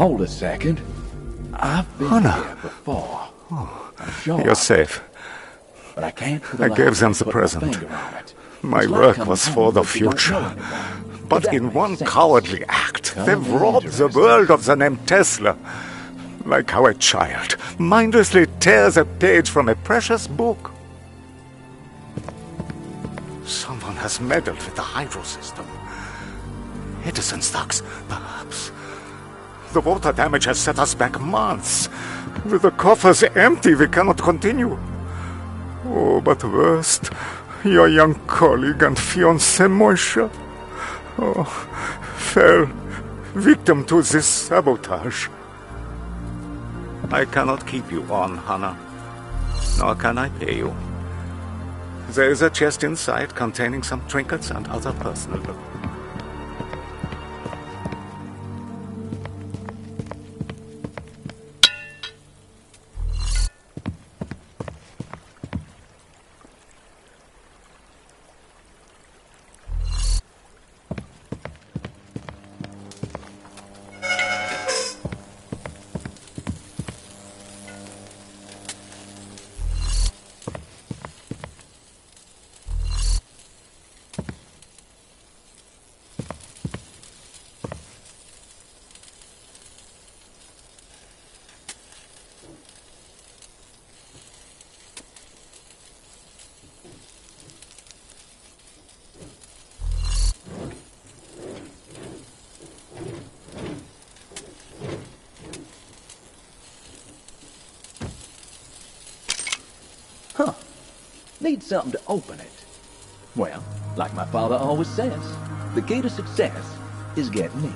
Hold a second. I've been Hannah. here before. I'm sure. You're safe. But I can't. I gave them the put present. my finger on it. My It's like work coming was home, for the but you don't know future. anyone. But That in makes one sense. cowardly act, Kind they've of robbed the interesting. world of the name Tesla. Like how a child mindlessly tears a page from a precious book. Someone has meddled with the hydro system. Edison stocks, perhaps. The water damage has set us back months. With the coffers empty, we cannot continue. Oh, but worst, your young colleague and fiancée, Moisha, fell victim to this sabotage. I cannot keep you on, Hannah. Nor can I pay you. There is a chest inside containing some trinkets and other personal belongings. Huh. Need something to open it. Well, like my father always says, the key to success is getting in.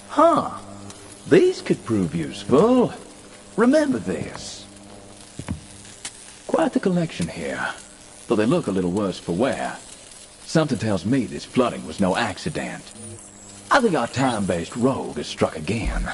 Huh. These could prove useful. Remember this. Quite the collection here, though they look a little worse for wear. Something tells me this flooding was no accident. I think our time-based rogue has struck again.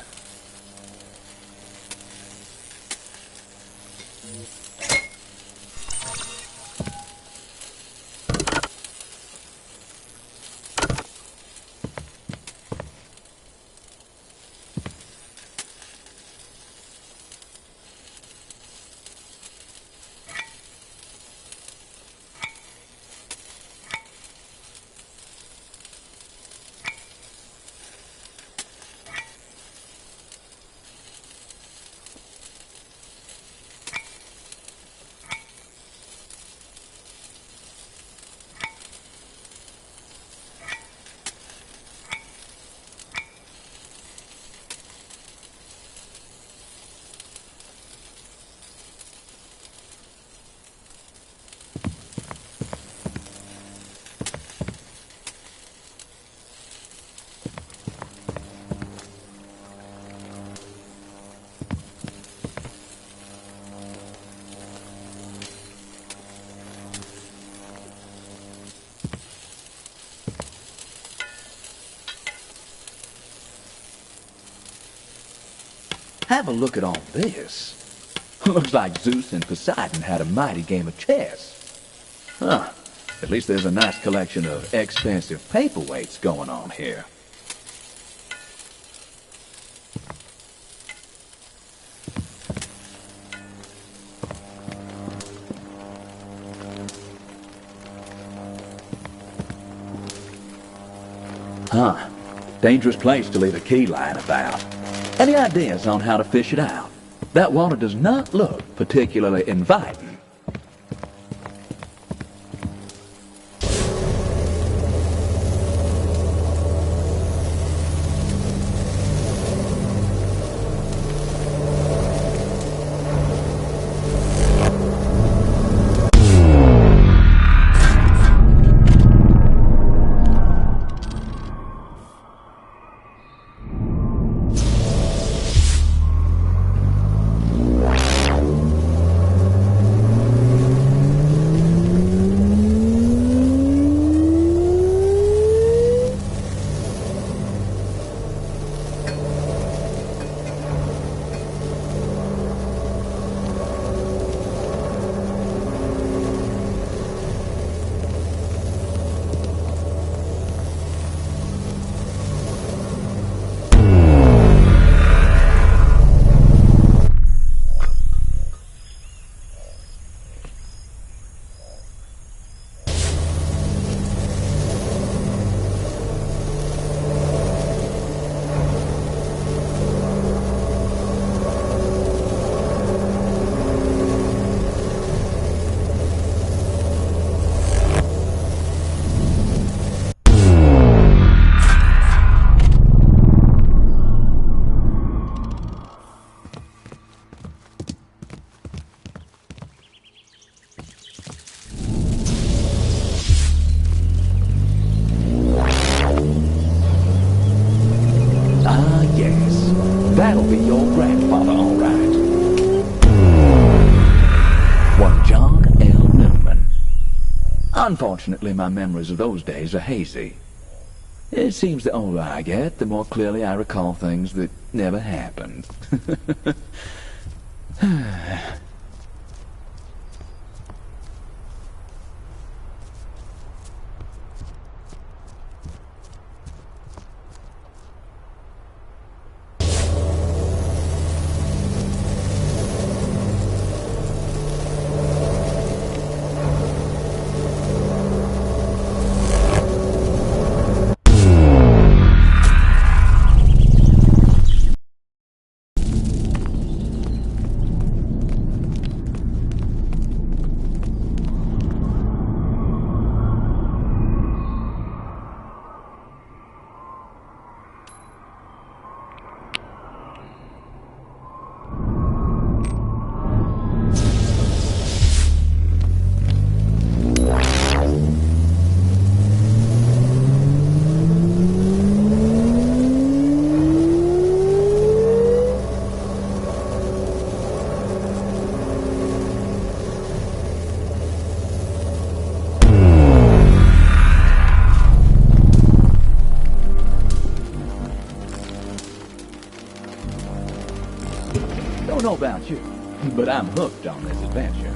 Have a look at all this. Looks like Zeus and Poseidon had a mighty game of chess. Huh. At least there's a nice collection of expensive paperweights going on here. Huh. Dangerous place to leave a key lying about. Any ideas on how to fish it out? That water does not look particularly inviting. That'll be your grandfather, all right. One John L. Newman. Unfortunately, my memories of those days are hazy. It seems the older I get, the more clearly I recall things that never happened. Don't know about you, but I'm hooked on this adventure.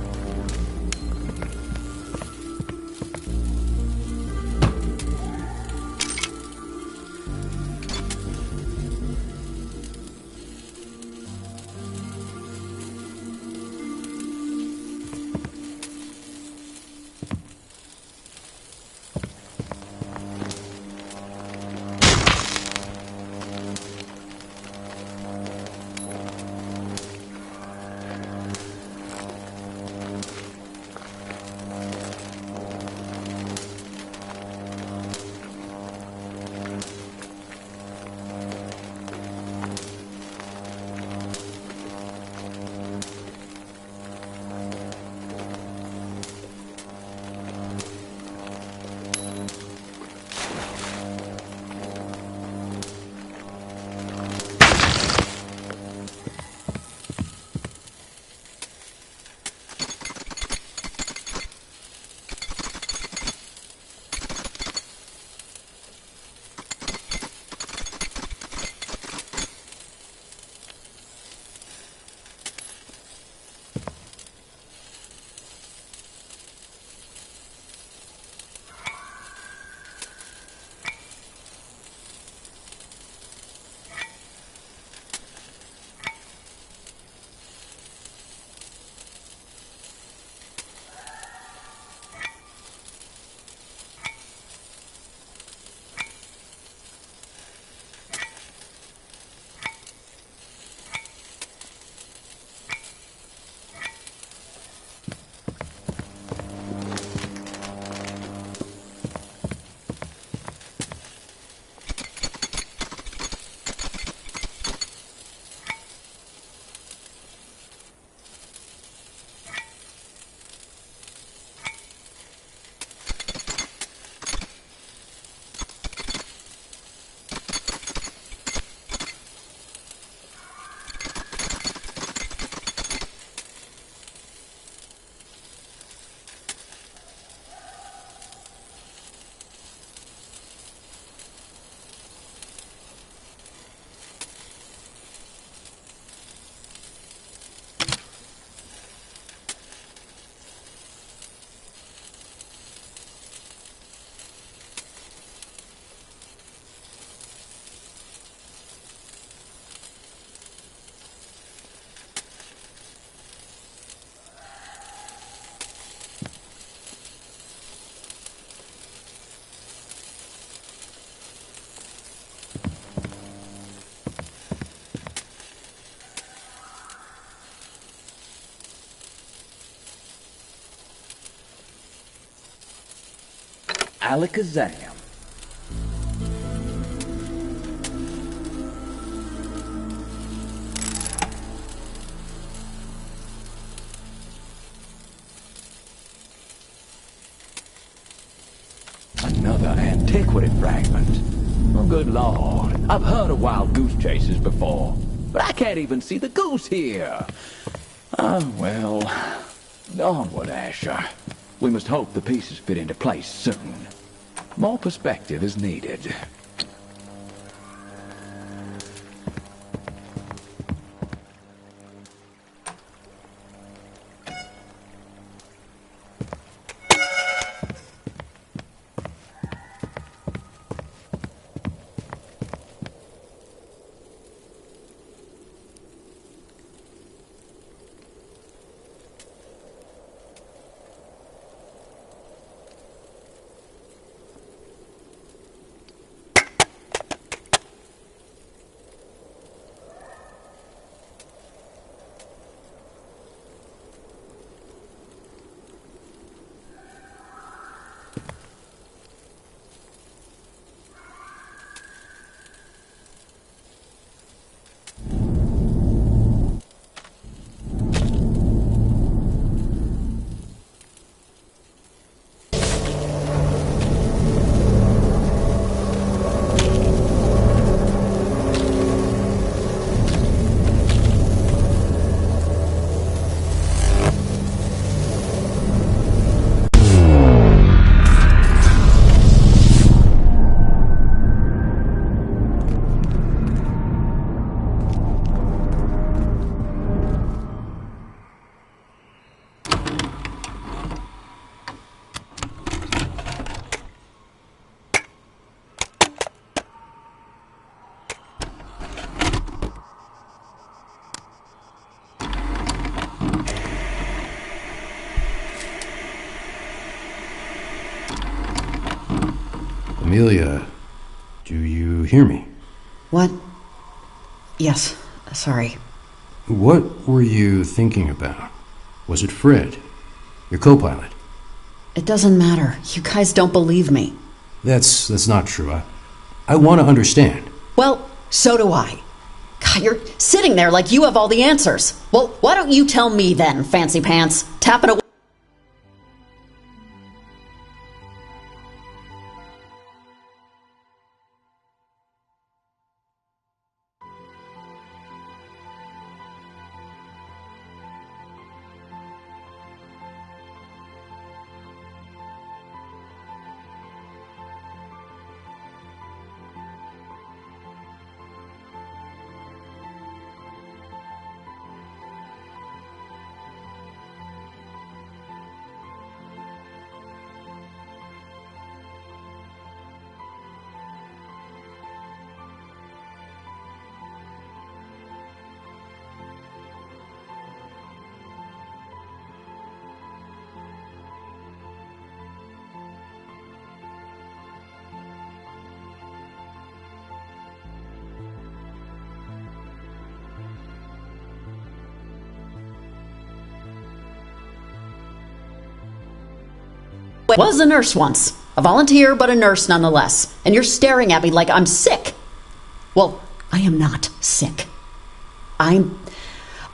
Alakazam. Another antiquity fragment. Oh, good lord. I've heard of wild goose chases before, but I can't even see the goose here. Well, onward, Asher. We must hope the pieces fit into place soon. More perspective is needed. Amelia, do you hear me? What? Yes, sorry. What were you thinking about? Was it Fred, your co-pilot? It doesn't matter. You guys don't believe me. That's not true. I want to understand. Well, so do I. God, you're sitting there like you have all the answers. Well, why don't you tell me then, Fancy Pants? Tapping away. Was a nurse once. A volunteer, but a nurse nonetheless. And you're staring at me like I'm sick. Well, I am not sick. I'm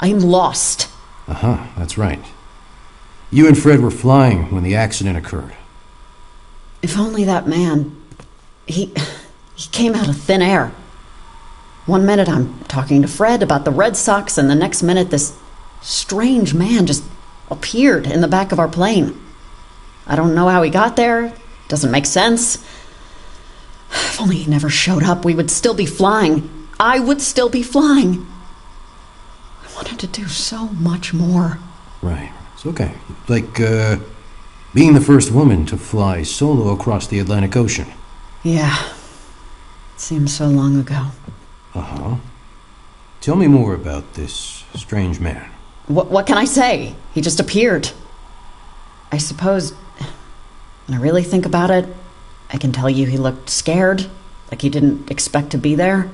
lost. That's right. You and Fred were flying when the accident occurred. If only that man... He came out of thin air. One minute I'm talking to Fred about the Red Sox, and the next minute this strange man just appeared in the back of our plane. I don't know how he got there. Doesn't make sense. If only he never showed up, we would still be flying. I would still be flying. I wanted to do so much more. Right. It's okay. Like, being the first woman to fly solo across the Atlantic Ocean. Yeah. It seems so long ago. Tell me more about this strange man. What can I say? He just appeared. I suppose... When I really think about it, I can tell you he looked scared, like he didn't expect to be there.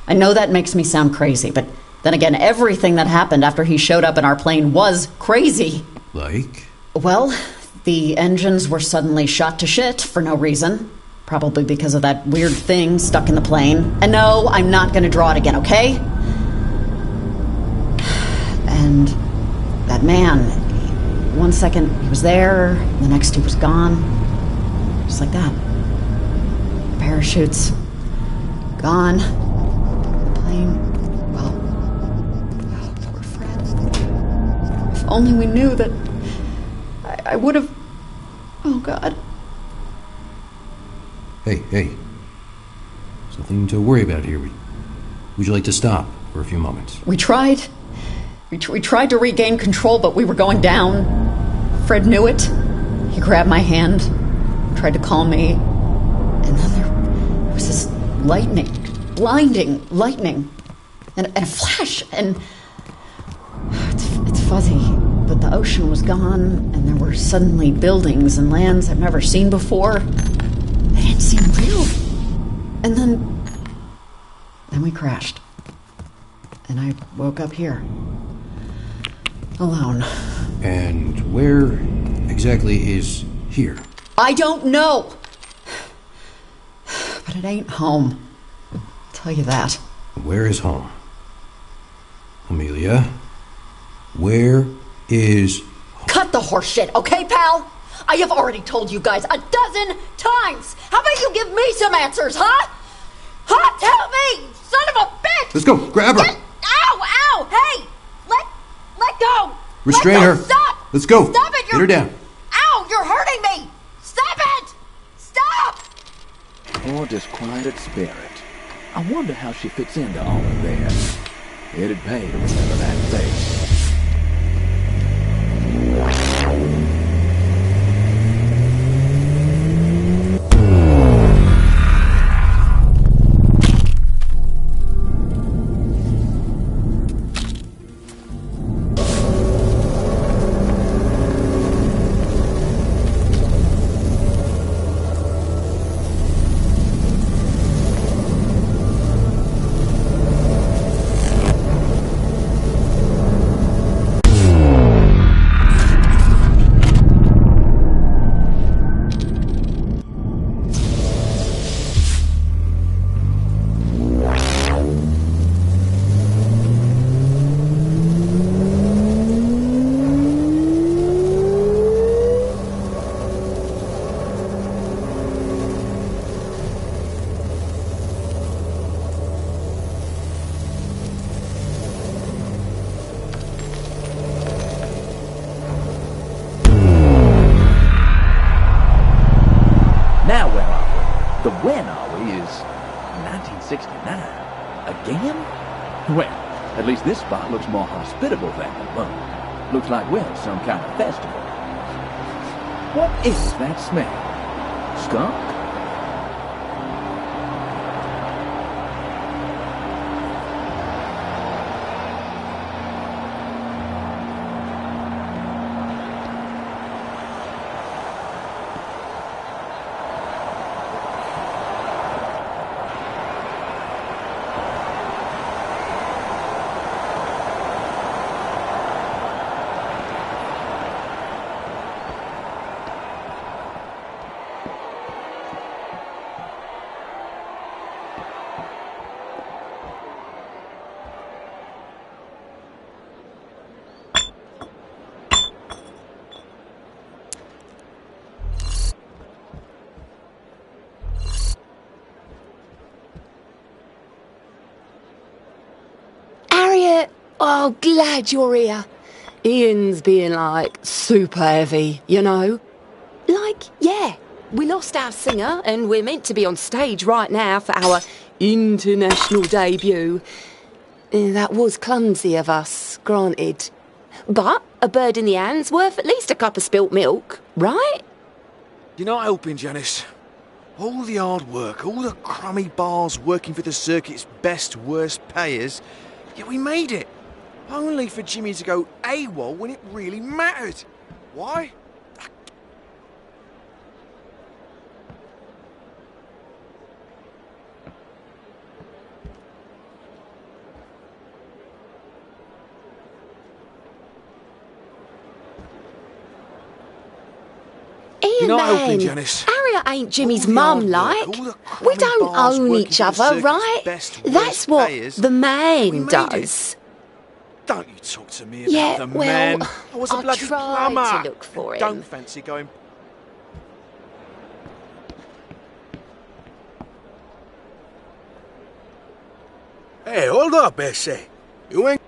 I know that makes me sound crazy, but then again, everything that happened after he showed up in our plane was crazy. Like? Well, The engines were suddenly shot to shit for no reason. Probably because of that weird thing stuck in the plane. And no, I'm not going to draw it again, okay? And that man, one second he was there, the next he was gone. Just like that. Parachutes gone. The plane, well, poor Fred. If only we knew that I would have... Oh, God. Hey. Something to worry about here. Would you like to stop for a few moments? We tried. We tried to regain control, but we were going down. Fred knew it. He grabbed my hand, tried to calm me. And then there was this blinding lightning. And a flash. And it's fuzzy. But the ocean was gone, and there were suddenly buildings and lands I've never seen before. They didn't seem real. And then we crashed. And I woke up here. Alone. And where exactly is here? I don't know. But it ain't home. I'll tell you that. Where is home? Amelia, where is... Cut the horse shit, okay, pal? I have already told you guys 12 times. How about you give me some answers, huh? Huh? Tell me, son of a bitch! Let's go, grab her! Ow! Hey! Let go! Restrain Let go. her. Stop! Let's go. Stop it! Get her down. Ow! You're hurting me! Stop it! Stop! Poor disquieted spirit. I wonder how she fits into all of this. It'd pay to remember that face. Now where are we? The when are we is 1969. Again? Well, at least this spot looks more hospitable than the moon. Looks like we're at some kind of festival. What is that smell? Skunk? Oh, glad you're here. Ian's being, like, super heavy, you know? Like, yeah, we lost our singer and we're meant to be on stage right now for our international debut. That was clumsy of us, granted. But a bird in the hand's worth at least a cup of spilt milk, right? You're not helping, Janice. All the hard work, all the crummy bars working for the circuit's best, worst payers, yet we made it. Only for Jimmy to go AWOL when it really mattered. Why? Ian, You're not man. helping, Janice. Harriet ain't Jimmy's All the mum, hard work, like. all the We crummy don't bars own working each for the other, circuit's right? best, That's worst what payers. the We man made does. Don't you talk to me about Yeah, the well, man. I was a I'll bloody try plumber. to look for Don't him. fancy going. Hey, hold up, Essie. You ain't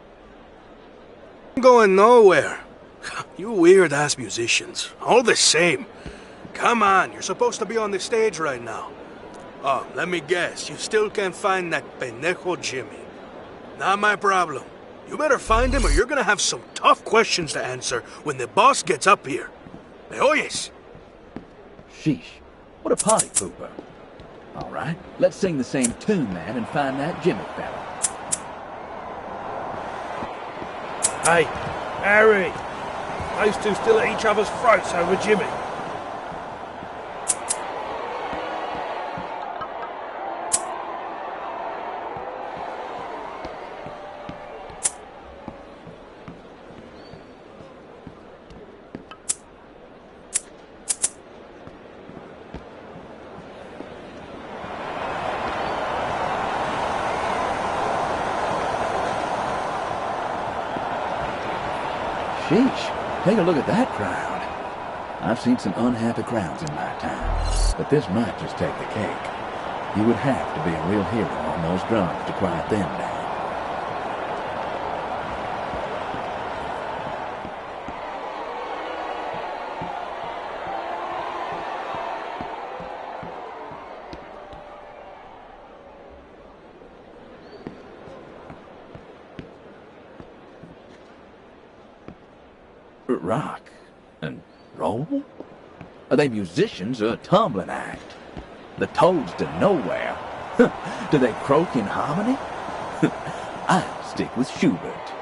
going nowhere. You weird-ass musicians. All the same. Come on, you're supposed to be on the stage right now. Oh, let me guess. You still can't find that pendejo Jimmy. Not my problem. You better find him or you're gonna have some tough questions to answer when the boss gets up here. ¿Me oyes? Sheesh. What a party pooper. All right, let's sing the same tune, man, and find that Jimmy fella. Hey, Harry. Those two still at each other's throats over Jimmy. Sheesh, take a look at that crowd. I've seen some unhappy crowds in my time, but this might just take the cake. You would have to be a real hero on those drums to quiet them down. Rock and roll? Are they musicians or a tumbling act? The Toads to Nowhere? Do they croak in harmony? I'll stick with Schubert.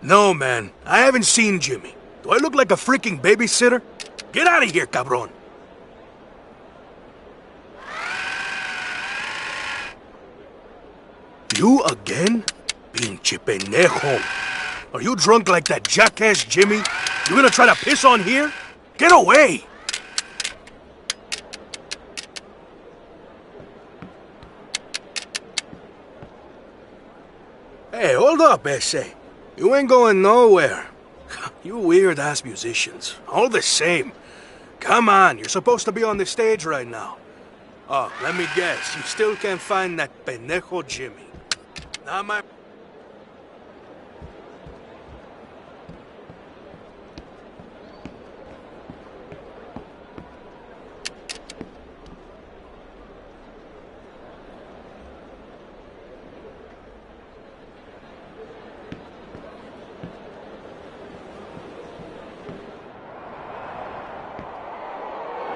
No, man. I haven't seen Jimmy. Do I look like a freaking babysitter? Get out of here, cabron. You again? Pinche pendejo. Are you drunk like that jackass Jimmy? You gonna try to piss on here? Get away! Hey, hold up, Ese. You ain't going nowhere. You weird-ass musicians. All the same. Come on, you're supposed to be on the stage right now. Oh, let me guess. You still can't find that pendejo Jimmy. Not my...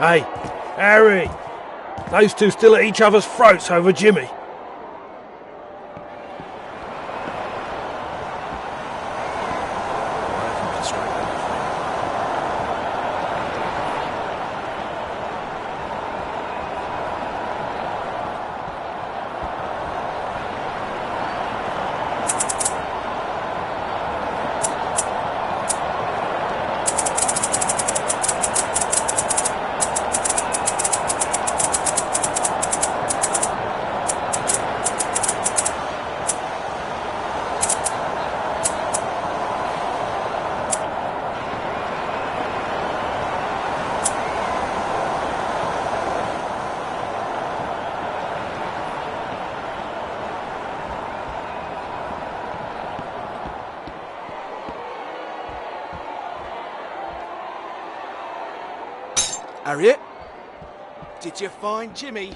Hey, Harry! Those two still at each other's throats over Jimmy. Harriet? Did you find Jimmy?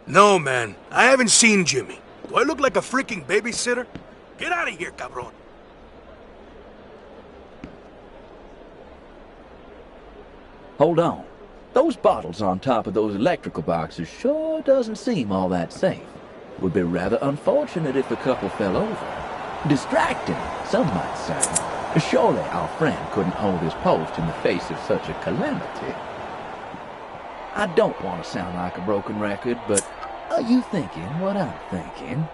No, man. I haven't seen Jimmy. Do I look like a freaking babysitter? Get out of here, cabron. Hold on. Those bottles on top of those electrical boxes sure doesn't seem all that safe. Would be rather unfortunate if a couple fell over. Distracting, some might say. Surely our friend couldn't hold his post in the face of such a calamity. I don't want to sound like a broken record, but are you thinking what I'm thinking?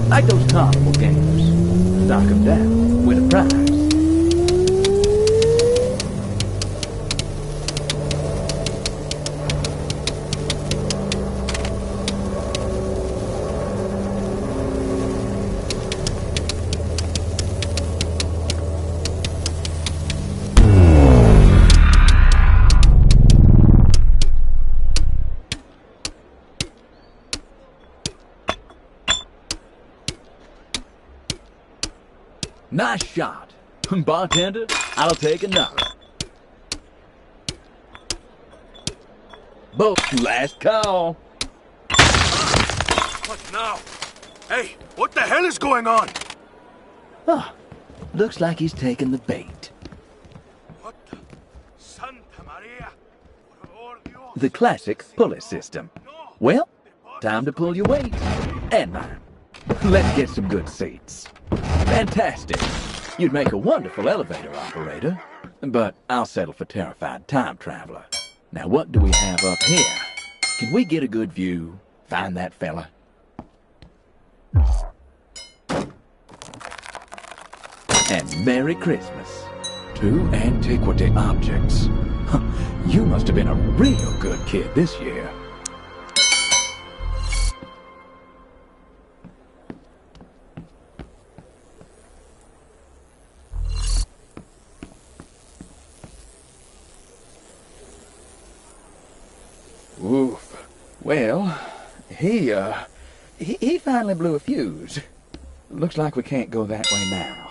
Like those carnival games. Knock 'em down, win a prize. Nice shot. Bartender, I'll take another. Both last call. What now? Hey, what the hell is going on? Ah, looks like he's taken the bait. What the? Santa Maria. Por favor, Dios. The classic pulley system. Well, time to pull your weight. And mine. Let's get some good seats. Fantastic. You'd make a wonderful elevator operator. But I'll settle for terrified time traveler. Now what do we have up here? Can we get a good view? Find that fella. And Merry Christmas. Two antiquity objects. You must have been a real good kid this year. Oof. Well, he finally blew a fuse. Looks like we can't go that way now.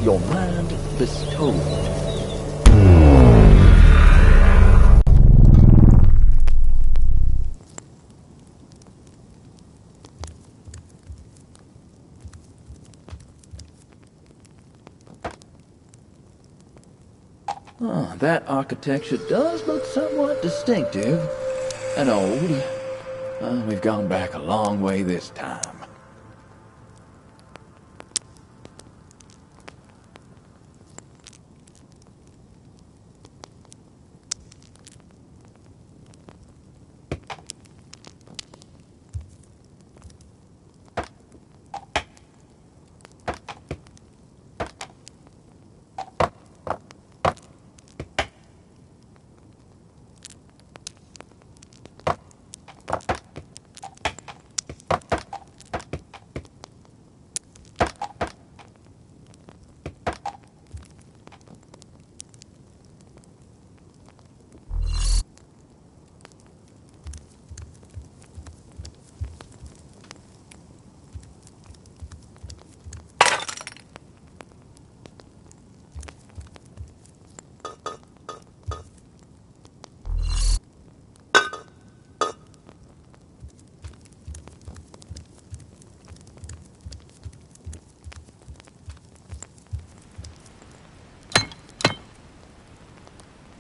Your mind bestowed. Oh, that architecture does look somewhat distinctive and old. We've gone back a long way this time.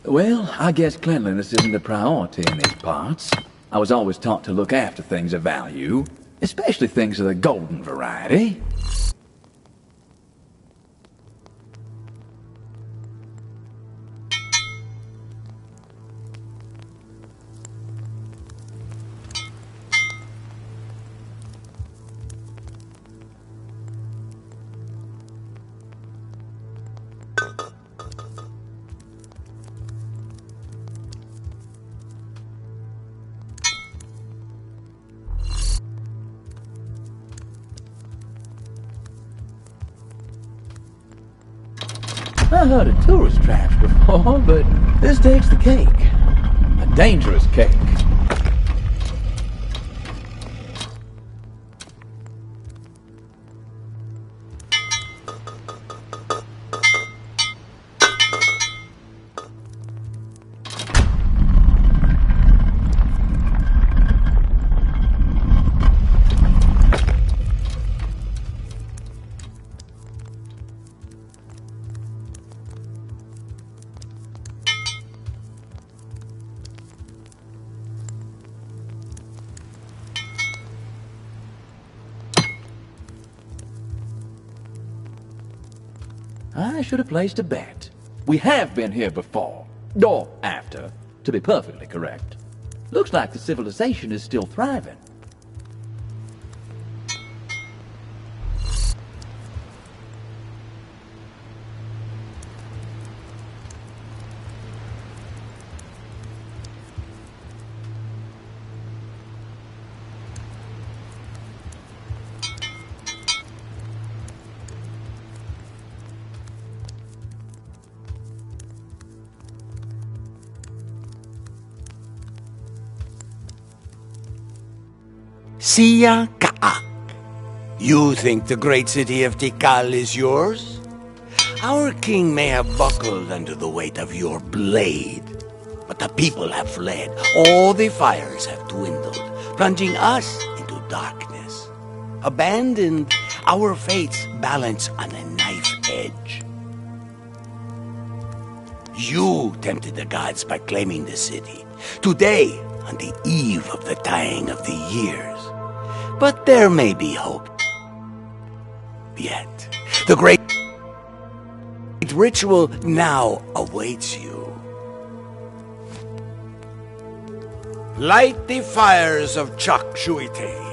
Well, I guess cleanliness isn't a priority in these parts. I was always taught to look after things of value, especially things of the golden variety. I heard of tourist traps before, but this takes the cake. A dangerous cake. I should have placed a bet. We have been here before. Or after, to be perfectly correct. Looks like the civilization is still thriving. Sia Ka'ak. You think the great city of Tikal is yours? Our king may have buckled under the weight of your blade, but the people have fled. All the fires have dwindled, plunging us into darkness. Abandoned, our fates balance on a knife edge. You tempted the gods by claiming the city. Today, on the eve of the dying of the years. But there may be hope yet. The great ritual now awaits you. Light the fires of Chakchuite.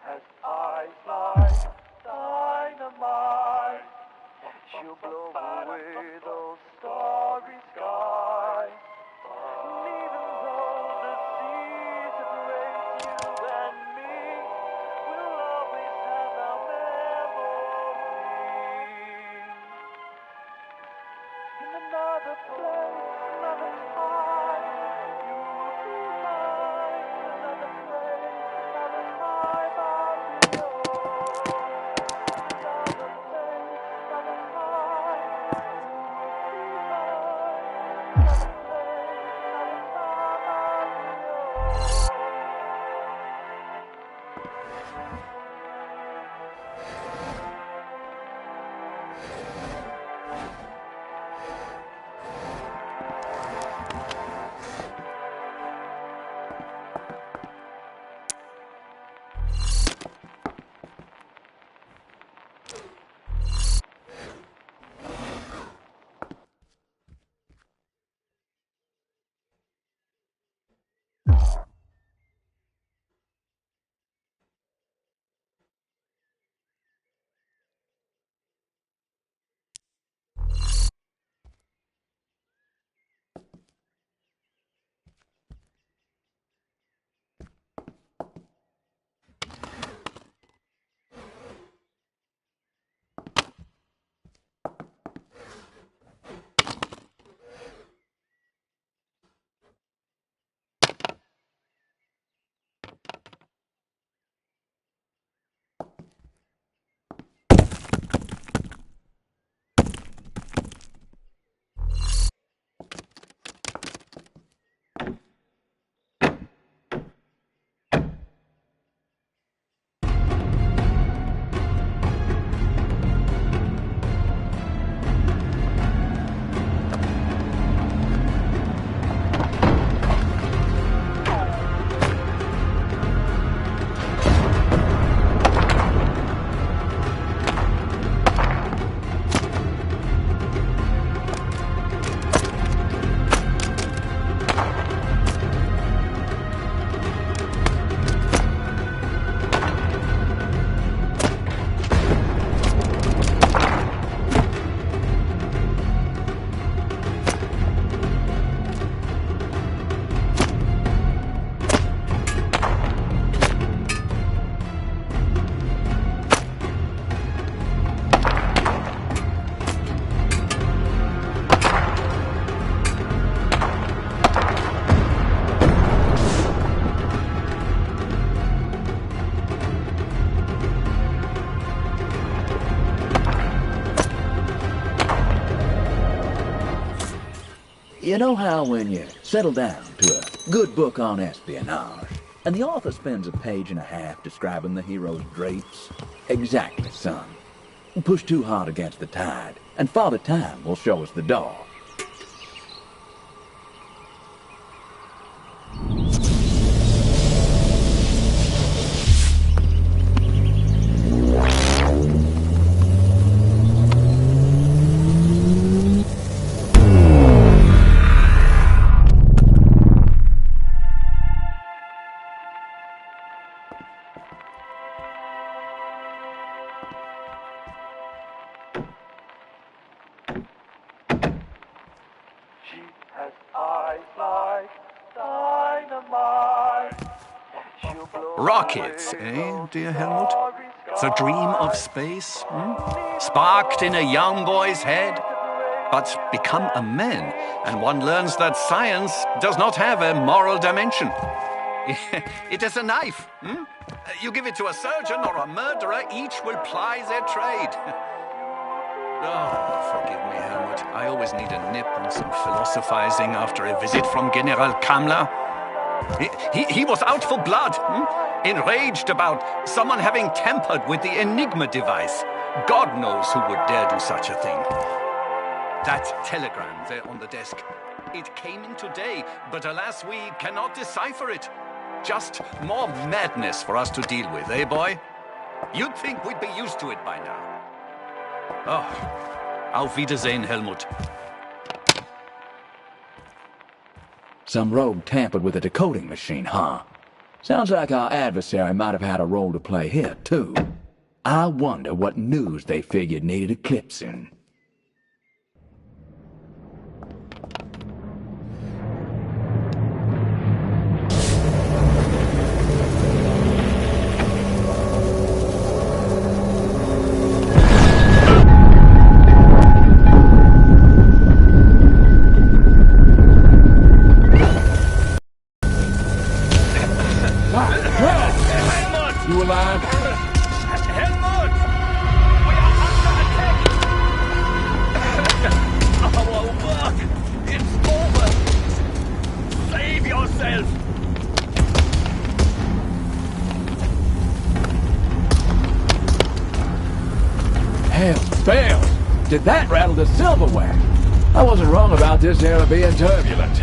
has eyes like dynamite. She'll blow away those starry skies. And even though the seas separate you and me, we'll always have our memories. In another place, another time, you'll be mine. In another place, another time, I'll be yours. Another place, another time, you'll be mine. Another place, another time, I'll be yours. You know how when you settle down to a good book on espionage, and the author spends a page and a half describing the hero's drapes? Exactly, son. Push too hard against the tide, and Father Time will show us the door. She has eyes like dynamite. She'll blow Rockets, eh, dear Helmut? The dream of space, sparked in a young boy's head, but become a man, and one learns that science does not have a moral dimension. It is a knife. You give it to a surgeon or a murderer, each will ply their trade. Oh, forgive me, Helmut. I always need a nip and some philosophizing after a visit from General Kammler. He was out for blood, enraged about someone having tampered with the Enigma device. God knows who would dare do such a thing. That telegram there on the desk, it came in today, but alas, we cannot decipher it. Just more madness for us to deal with, eh, boy? You'd think we'd be used to it by now. Oh, auf Wiedersehen, Helmut. Some rogue tampered with a decoding machine, huh? Sounds like our adversary might have had a role to play here, too. I wonder what news they figured needed eclipsing. You alive? Helmut! We are under attack! Our work is over! Save yourself! Hell, failed. Did that rattle the silverware? I wasn't wrong about this era being turbulent.